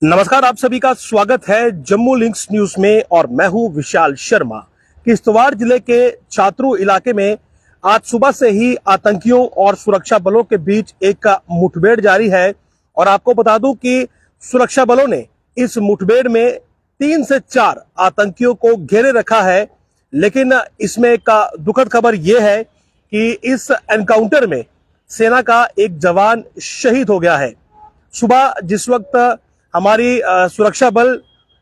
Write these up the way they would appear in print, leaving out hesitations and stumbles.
नमस्कार, आप सभी का स्वागत है जम्मू लिंक्स न्यूज में और मैं हूं विशाल शर्मा। किश्तवाड़ जिले के चातरू इलाके में आज सुबह से ही आतंकियों और सुरक्षा बलों के बीच एक मुठभेड़ जारी है और आपको बता दूं कि सुरक्षा बलों ने इस मुठभेड़ में 3 से 4 आतंकियों को घेरे रखा है। लेकिन इसमें एक दुखद खबर यह है कि इस एनकाउंटर में सेना का एक जवान शहीद हो गया है। सुबह जिस वक्त हमारी सुरक्षा बल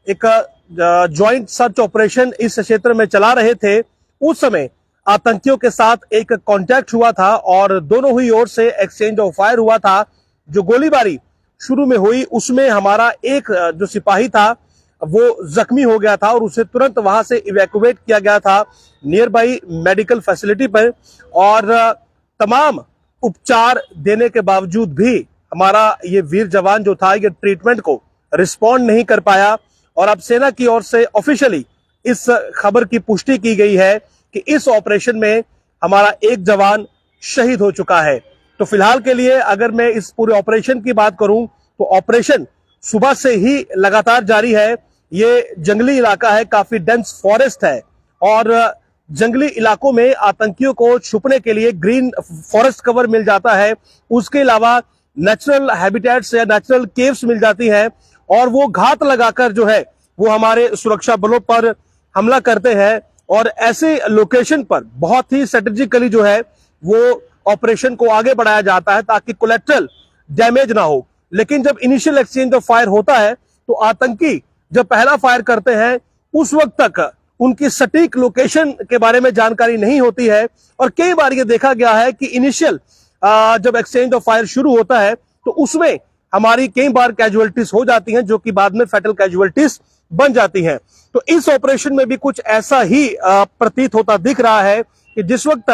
एक ज्वाइंट सर्च ऑपरेशन इस क्षेत्र में चला रहे थे, उस समय आतंकियों के साथ एक कांटेक्ट हुआ था और दोनों ही ओर से एक्सचेंज ऑफ फायर हुआ था। जो गोलीबारी शुरू में हुई उसमें हमारा एक जो सिपाही था वो जख्मी हो गया था और उसे तुरंत वहां से इवैक्यूएट किया गया था नियर बाई मेडिकल फैसिलिटी पर। और तमाम उपचार देने के बावजूद भी हमारा ये वीर जवान जो था ये ट्रीटमेंट को रिस्पॉन्ड नहीं कर पाया। और अब सेना की ओर से ऑफिशियली इस खबर की पुष्टि की गई है कि इस ऑपरेशन में हमारा एक जवान शहीद हो चुका है। तो फिलहाल के लिए अगर मैं इस पूरे ऑपरेशन की बात करूं तो ऑपरेशन सुबह से ही लगातार जारी है। ये जंगली इलाका है, काफी डेंस फॉरेस्ट है और जंगली इलाकों में आतंकियों को छुपने के लिए ग्रीन फॉरेस्ट कवर मिल जाता है। उसके अलावा नेचुरल हैबिटेट्स या नेचुरल केव्स मिल जाती हैं और वो घात लगाकर जो है वो हमारे सुरक्षा बलों पर हमला करते हैं। और ऐसे लोकेशन पर बहुत ही स्ट्रेटेजिकली जो है वो ऑपरेशन को आगे बढ़ाया जाता है ताकि कोलेट्रल डैमेज ना हो। लेकिन जब इनिशियल एक्सचेंज ऑफ फायर होता है तो आतंकी जब पहला फायर करते हैं उस वक्त तक उनकी सटीक लोकेशन के बारे में जानकारी नहीं होती है। और कई बार ये देखा गया है कि इनिशियल जब एक्सचेंज ऑफ फायर शुरू होता है तो उसमें हमारी कई बार कैजुअलिटीज हो जाती हैं जो कि बाद में फैटल कैजुअलिटीज बन जाती हैं। तो इस ऑपरेशन में भी कुछ ऐसा ही प्रतीत होता दिख रहा है कि जिस वक्त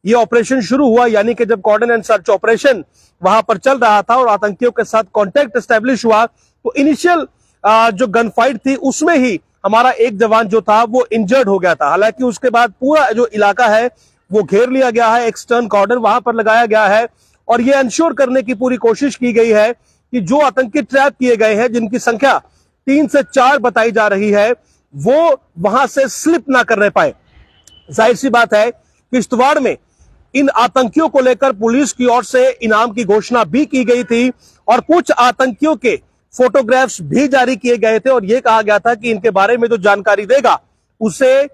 ये ऑपरेशन शुरू हुआ यानी कि जब कॉर्डन एंड सर्च ऑपरेशन वहां पर चल रहा था और आतंकियों के साथ कॉन्टेक्ट एस्टेब्लिश हुआ तो इनिशियल जो गन फाइट थी उसमें ही हमारा एक जवान जो था वो इंजर्ड हो गया था। हालांकि उसके बाद पूरा जो इलाका है वो घेर लिया गया है, एक्सटर्न कॉर्डन वहां पर लगाया गया है और ये इंश्योर करने की पूरी कोशिश की गई है कि जो आतंकी ट्रैप किए गए हैं जिनकी संख्या 3 से 4 बताई जा रही है वो वहां से स्लिप ना करने पाए। जाहिर सी बात है किश्तवाड़ में इन आतंकियों को लेकर पुलिस की ओर से इनाम की घोषणा भी की गई थी और कुछ आतंकियों के फोटोग्राफ्स भी जारी किए गए थे और यह कहा गया था कि इनके बारे में जो जानकारी देगा उसे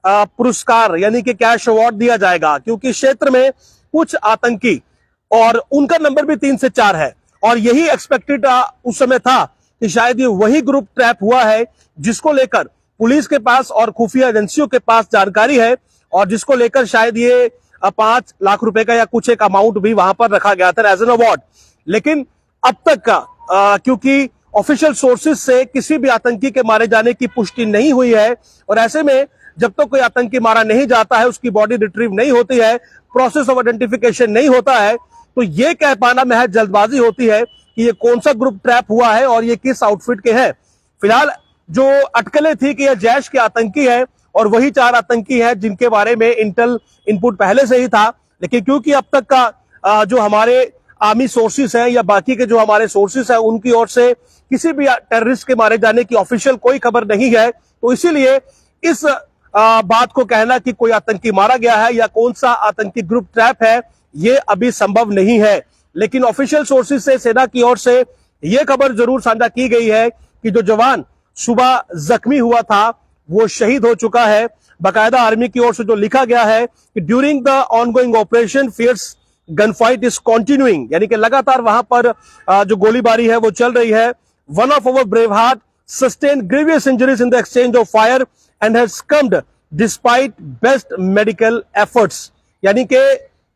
पुरस्कार यानी कि कैश अवार्ड दिया जाएगा। क्योंकि क्षेत्र में कुछ आतंकी और उनका नंबर भी 3 से 4 है और यही एक्सपेक्टेड उस समय था कि शायद ये वही ग्रुप ट्रैप हुआ है जिसको लेकर पुलिस के पास और खुफिया एजेंसियों के पास जानकारी है और जिसको लेकर शायद ये 5 लाख रुपए का या कुछ एक अमाउंट भी वहां पर रखा गया था एज एन अवार्ड। लेकिन अब तक का क्योंकि ऑफिशियल सोर्सेज से किसी भी आतंकी के मारे जाने की पुष्टि नहीं हुई है और ऐसे में जब तक कोई आतंकी मारा नहीं जाता है, उसकी बॉडी रिट्रीव नहीं होती है, प्रोसेस ऑफ आइडेंटिफिकेशन नहीं होता है, तो ये कह पाना महज जल्दबाजी होती है कि ये कौन सा ग्रुप ट्रैप हुआ है और ये किस आउटफिट के हैं। फिलहाल जो अटकलें थी कि यह जैश के आतंकी है और वही 4 आतंकी हैं जिनके बारे में इंटेल इनपुट पहले से ही था। लेकिन क्योंकि अब तक का जो हमारे आर्मी सोर्सेस हैं या बाकी के जो हमारे सोर्सेस हैं उनकी ओर से किसी भी टेररिस्ट के मारे जाने की ऑफिशियल कोई खबर नहीं है, तो इसीलिए इस बात को कहना कि कोई आतंकी मारा गया है या कौन सा आतंकी ग्रुप ट्रैप है ये अभी संभव नहीं है। लेकिन ऑफिशियल सोर्सेज से सेना की ओर से यह खबर जरूर साझा की गई है कि जो जवान सुबह जख्मी हुआ था वो शहीद हो चुका है। बाकायदा आर्मी की ओर से जो लिखा गया है कि during the ongoing operation fierce gun fight is continuing, यानी कि लगातार वहां पर जो गोलीबारी है वो चल रही है। One of our brave heart sustained grievous injuries in the exchange of fire and has comed despite best medical efforts, यानी कि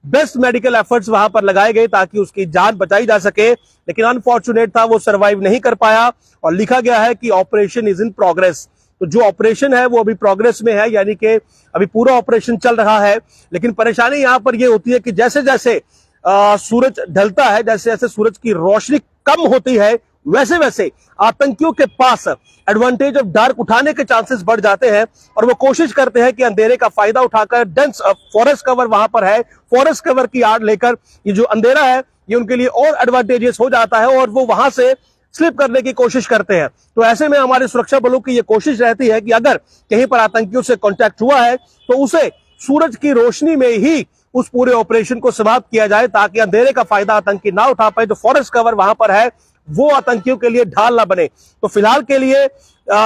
बेस्ट मेडिकल एफर्ट्स वहां पर लगाए गए ताकि उसकी जान बचाई जा सके। लेकिन अनफॉर्चुनेट था वो सरवाइव नहीं कर पाया और लिखा गया है कि ऑपरेशन इज इन प्रोग्रेस। तो जो ऑपरेशन है वो अभी प्रोग्रेस में है, यानी कि अभी पूरा ऑपरेशन चल रहा है। लेकिन परेशानी यहां पर ये होती है कि जैसे जैसे सूरज ढलता है, जैसे जैसे सूरज की रोशनी कम होती है, वैसे वैसे आतंकियों के पास एडवांटेज ऑफ डार्क उठाने के चांसेस बढ़ जाते हैं और वो कोशिश करते हैं कि अंधेरे का फायदा उठाकर डेंस फॉरेस्ट कवर वहां पर है, फॉरेस्ट कवर की आड़ लेकर ये जो अंधेरा है ये उनके लिए और एडवांटेजियस हो जाता है और वो वहां से स्लिप करने की कोशिश करते हैं। तो ऐसे में हमारे सुरक्षा बलों की यह कोशिश रहती है कि अगर कहीं पर आतंकियों से कांटेक्ट हुआ है तो उसे सूरज की रोशनी में ही उस पूरे ऑपरेशन को समाप्त किया जाए, ताकि अंधेरे का फायदा आतंकी ना उठा पाए। जो फॉरेस्ट कवर वहां पर है वो आतंकियों के लिए ढाल ना बने। तो फिलहाल के लिए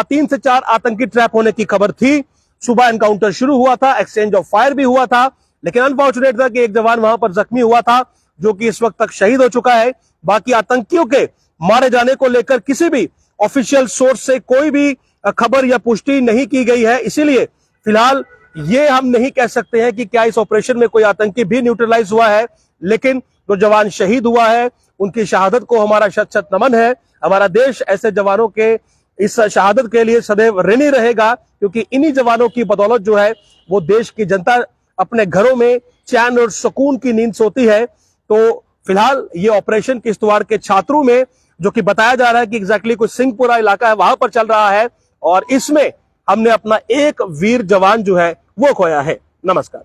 3 से 4 आतंकी ट्रैप होने की खबर थी। सुबह एनकाउंटर शुरू हुआ था, एक्सचेंज ऑफ फायर भी हुआ था, लेकिन अनफॉर्चुनेट था कि एक जवान वहां पर जख्मी हुआ था, जो कि इस वक्त तक शहीद हो चुका है। बाकी आतंकियों के मारे जाने को लेकर किसी भी ऑफिशियल सोर्स से कोई भी खबर या पुष्टि नहीं की गई है। इसीलिए फिलहाल ये हम नहीं कह सकते हैं कि क्या इस ऑपरेशन में कोई आतंकी भी न्यूट्रलाइज हुआ है, लेकिन जो जवान शहीद हुआ है उनकी शहादत को हमारा शत शत नमन है। हमारा देश ऐसे जवानों के इस शहादत के लिए सदैव ऋणी रहेगा, क्योंकि इन्हीं जवानों की बदौलत जो है वो देश की जनता अपने घरों में चैन और सुकून की नींद सोती है। तो फिलहाल ये ऑपरेशन किश्तवाड़ के छात्रों में, जो कि बताया जा रहा है कि एग्जैक्टली कोई सिंहपुरा इलाका है, वहां पर चल रहा है, और इसमें हमने अपना एक वीर जवान जो है वो खोया है। नमस्कार।